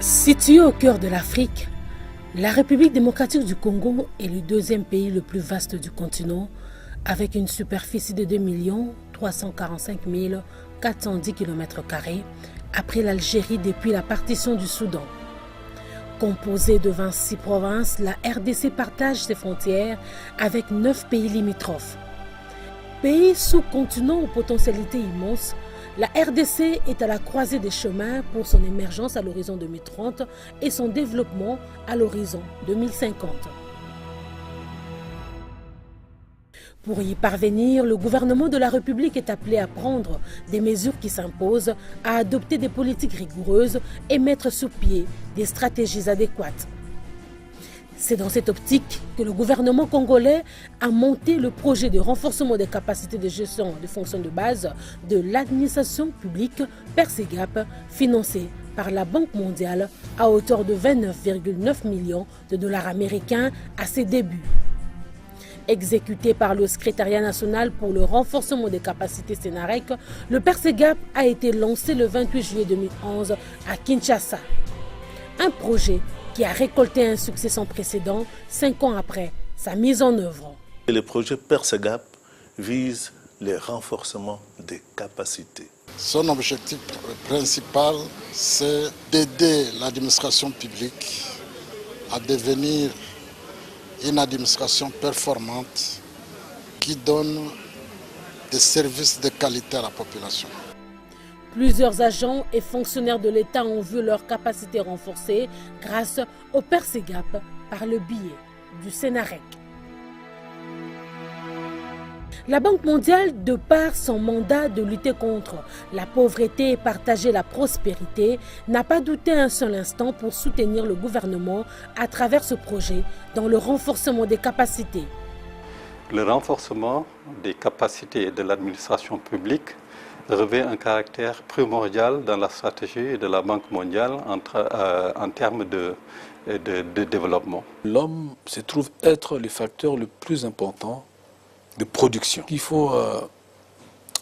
Située au cœur de l'Afrique, la République démocratique du Congo est le deuxième pays le plus vaste du continent, avec une superficie de 2 345 410 km², après l'Algérie depuis la partition du Soudan. Composée de 26 provinces, la RDC partage ses frontières avec 9 pays limitrophes. Pays sous-continent aux potentialités immenses, la RDC est à la croisée des chemins pour son émergence à l'horizon 2030 et son développement à l'horizon 2050. Pour y parvenir, le gouvernement de la République est appelé à prendre des mesures qui s'imposent, à adopter des politiques rigoureuses et mettre sur pied des stratégies adéquates. C'est dans cette optique que le gouvernement congolais a monté le projet de renforcement des capacités de gestion des fonctions de base de l'administration publique PERSEGAP, financé par la Banque mondiale à hauteur de 29,9 millions de dollars américains à ses débuts. Exécuté par le Secrétariat national pour le renforcement des capacités SENAREC, le PERSEGAP a été lancé le 28 juillet 2011 à Kinshasa. Un projet qui a récolté un succès sans précédent 5 ans après sa mise en œuvre. Le projet PERSEGAP vise le renforcement des capacités. Son objectif principal, c'est d'aider l'administration publique à devenir une administration performante qui donne des services de qualité à la population. Plusieurs agents et fonctionnaires de l'État ont vu leurs capacités renforcées grâce au PERSEGAP par le biais du SENAREC. La Banque mondiale, de par son mandat de lutter contre la pauvreté et partager la prospérité, n'a pas douté un seul instant pour soutenir le gouvernement à travers ce projet dans le renforcement des capacités. Le renforcement des capacités de l'administration publique revêt un caractère primordial dans la stratégie de la Banque mondiale en termes de développement. L'homme se trouve être le facteur le plus important de production. Il faut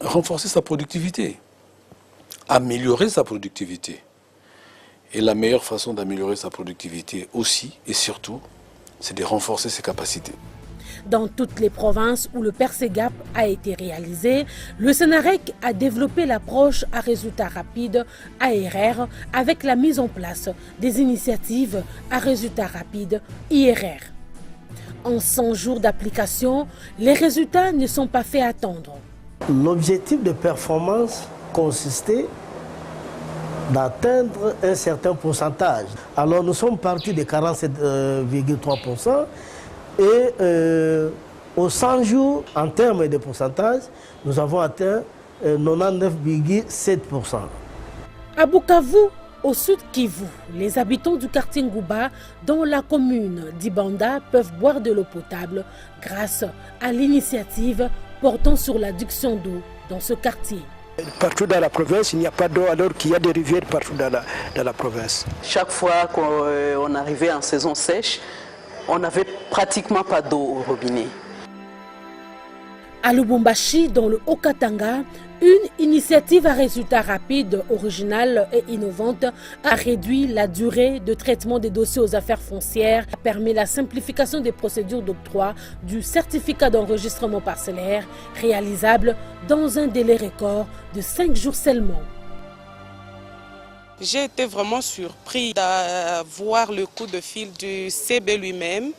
renforcer sa productivité, améliorer sa productivité. Et la meilleure façon d'améliorer sa productivité aussi et surtout, c'est de renforcer ses capacités. Dans toutes les provinces où le PERSEGAP a été réalisé, le SENAREC a développé l'approche à résultats rapides, ARR, avec la mise en place des initiatives à résultats rapides, IRR. En 100 jours d'application, les résultats ne sont pas fait attendre. L'objectif de performance consistait d'atteindre un certain pourcentage. Alors nous sommes partis de 47,3%. Et aux 100 jours, en termes de pourcentage, nous avons atteint 99,7%. À Bukavu, au sud Kivu, les habitants du quartier Ngouba, dans la commune d'Ibanda, peuvent boire de l'eau potable grâce à l'initiative portant sur l'adduction d'eau dans ce quartier. Partout dans la province, il n'y a pas d'eau alors qu'il y a des rivières partout dans la province. Chaque fois qu'on arrivait en saison sèche, on n'avait pratiquement pas d'eau au robinet. À Lubumbashi, dans le Haut-Katanga, une initiative à résultats rapides, originale et innovante a réduit la durée de traitement des dossiers aux affaires foncières, a permis la simplification des procédures d'octroi du certificat d'enregistrement parcellaire, réalisable dans un délai record de 5 jours seulement. J'ai été vraiment surpris d'avoir le coup de fil du CB lui-même.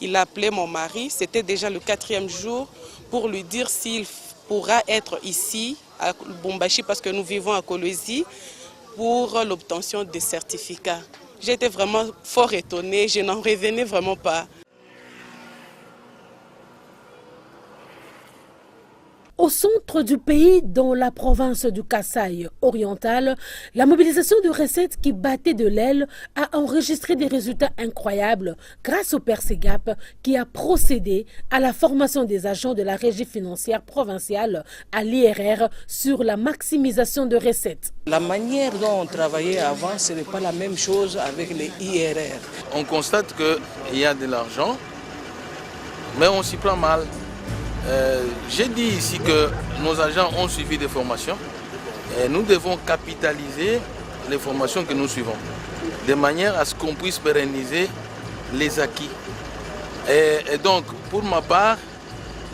Il a appelé mon mari, c'était déjà le 4e jour, pour lui dire s'il pourra être ici à Lubumbashi, parce que nous vivons à Kolwezi, pour l'obtention des certificats. J'ai été vraiment fort étonnée, je n'en revenais vraiment pas. Au centre du pays, dans la province du Kasaï oriental, la mobilisation de recettes qui battait de l'aile a enregistré des résultats incroyables grâce au PERSEGAP qui a procédé à la formation des agents de la régie financière provinciale à l'IRR sur la maximisation de recettes. La manière dont on travaillait avant, ce n'est pas la même chose avec les IRR. On constate qu'il y a de l'argent, mais on s'y prend mal. J'ai dit ici que nos agents ont suivi des formations et nous devons capitaliser les formations que nous suivons. de manière à ce qu'on puisse pérenniser les acquis. Et donc, pour ma part,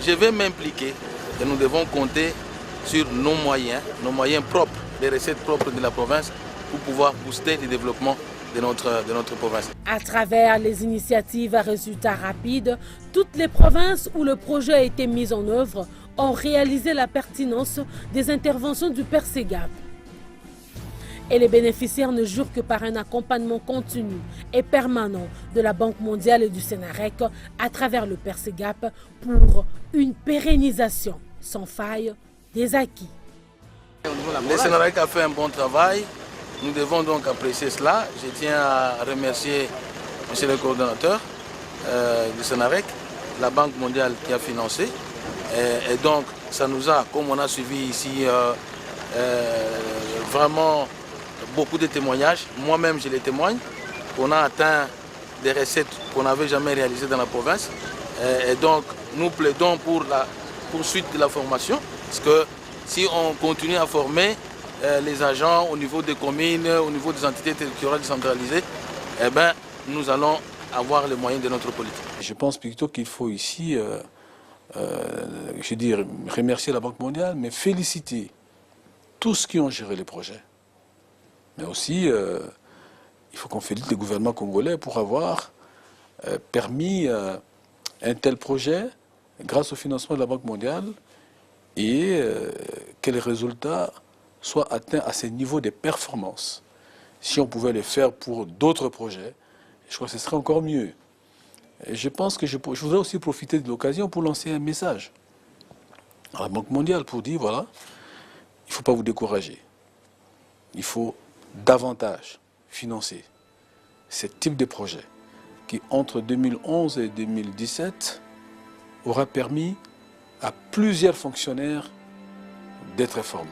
je vais m'impliquer et nous devons compter sur nos moyens propres, les recettes propres de la province pour pouvoir booster le développement de notre province. À travers les initiatives à résultats rapides, toutes les provinces où le projet a été mis en œuvre ont réalisé la pertinence des interventions du PERSEGAP. Et les bénéficiaires ne jurent que par un accompagnement continu et permanent de la Banque mondiale et du Sénarec à travers le PERSEGAP pour une pérennisation sans faille des acquis. Le Sénarec a fait un bon travail, nous devons donc apprécier cela. Je tiens à remercier M. le coordonnateur du Sénarec, la Banque mondiale qui a financé. Et donc ça nous a, comme on a suivi ici, vraiment beaucoup de témoignages. Moi-même je les témoigne. On a atteint des recettes qu'on n'avait jamais réalisées dans la province. Et donc nous plaidons pour la poursuite de la formation. Parce que si on continue à former les agents au niveau des communes, au niveau des entités territoriales décentralisées, eh bien, nous allons avoir les moyens de notre politique. Je pense plutôt qu'il faut ici, remercier la Banque mondiale, mais féliciter tous ceux qui ont géré les projets. Mais aussi, il faut qu'on félicite le gouvernement congolais pour avoir permis un tel projet grâce au financement de la Banque mondiale et que les résultats soient atteints à ces niveaux de performance. Si on pouvait les faire pour d'autres projets, je crois que ce serait encore mieux. Et je pense que je voudrais aussi profiter de l'occasion pour lancer un message à la Banque mondiale pour dire, voilà, il ne faut pas vous décourager. Il faut davantage financer ce type de projet qui, entre 2011 et 2017, aura permis à plusieurs fonctionnaires d'être formés.